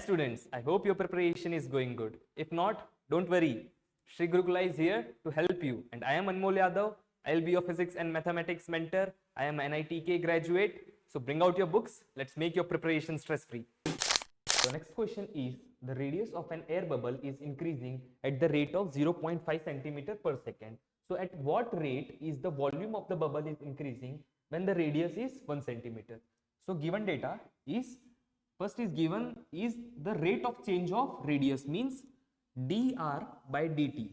students, I hope your preparation is going good. If not, don't worry. Sri Gurukula is here to help you. And I am Anmol Yadav. I will be your physics and mathematics mentor. I am an NIT-JEE graduate. So bring out your books. Let's make your preparation stress-free. So next question is, the radius of an air bubble is increasing at the rate of 0.5 centimeter per second. So at what rate is the volume of the bubble is increasing when the radius is 1 centimeter? So given data is, first is given is the rate of change of radius, means dr by dt.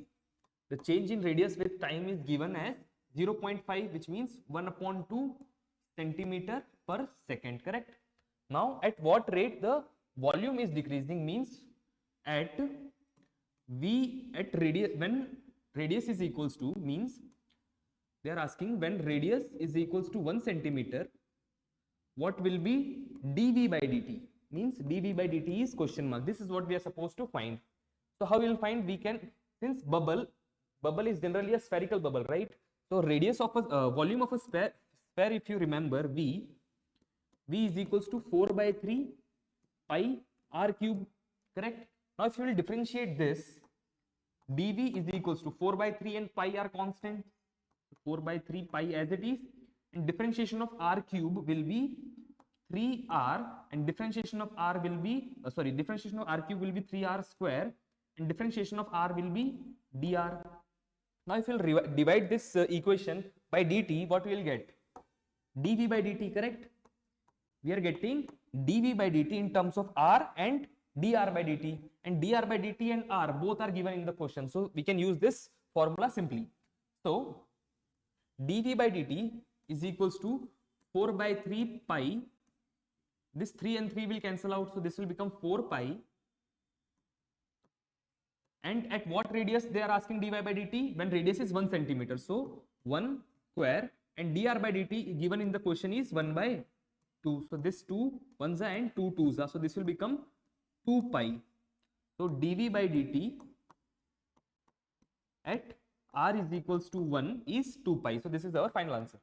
The change in radius with time is given as 0.5, which means 1/2 centimeter per second, correct? Now at what rate the volume is decreasing, means at when radius is equals to, means they are asking when radius is equals to 1 centimeter, what will be dv by dt, means dv by dt is question mark. This is what we are supposed to find. So how we will find? We can, since bubble is generally a spherical bubble, right? So radius of a volume of a sphere, if you remember, v is equals to 4/3 pi r cube, correct? Now if you will differentiate this, dv is equals to 4/3 and pi are constant, 4/3 pi as it is, and differentiation of r cube will be 3r, and differentiation of r will be differentiation of r cube will be 3r square, and differentiation of r will be dr. Now if you will divide this equation by dt, what we will get? dv by dt, correct? We are getting dv by dt in terms of r and dr by dt, and dr by dt and r both are given in the question, so we can use this formula simply. So dv by dt is equals to 4/3 pi, this 3 and 3 will cancel out, so this will become 4 pi, and at what radius they are asking dy by dt? When radius is 1 centimeter, so 1 square, and dr by dt given in the question is 1/2. So this 2 ones are and 2 twos are, so this will become 2 pi. So dv by dt at r is equals to 1 is 2 pi. So this is our final answer.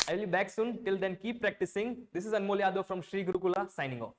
I will be back soon. Till then, keep practicing. This is Anmol Yadav from Sri Gurukula signing off.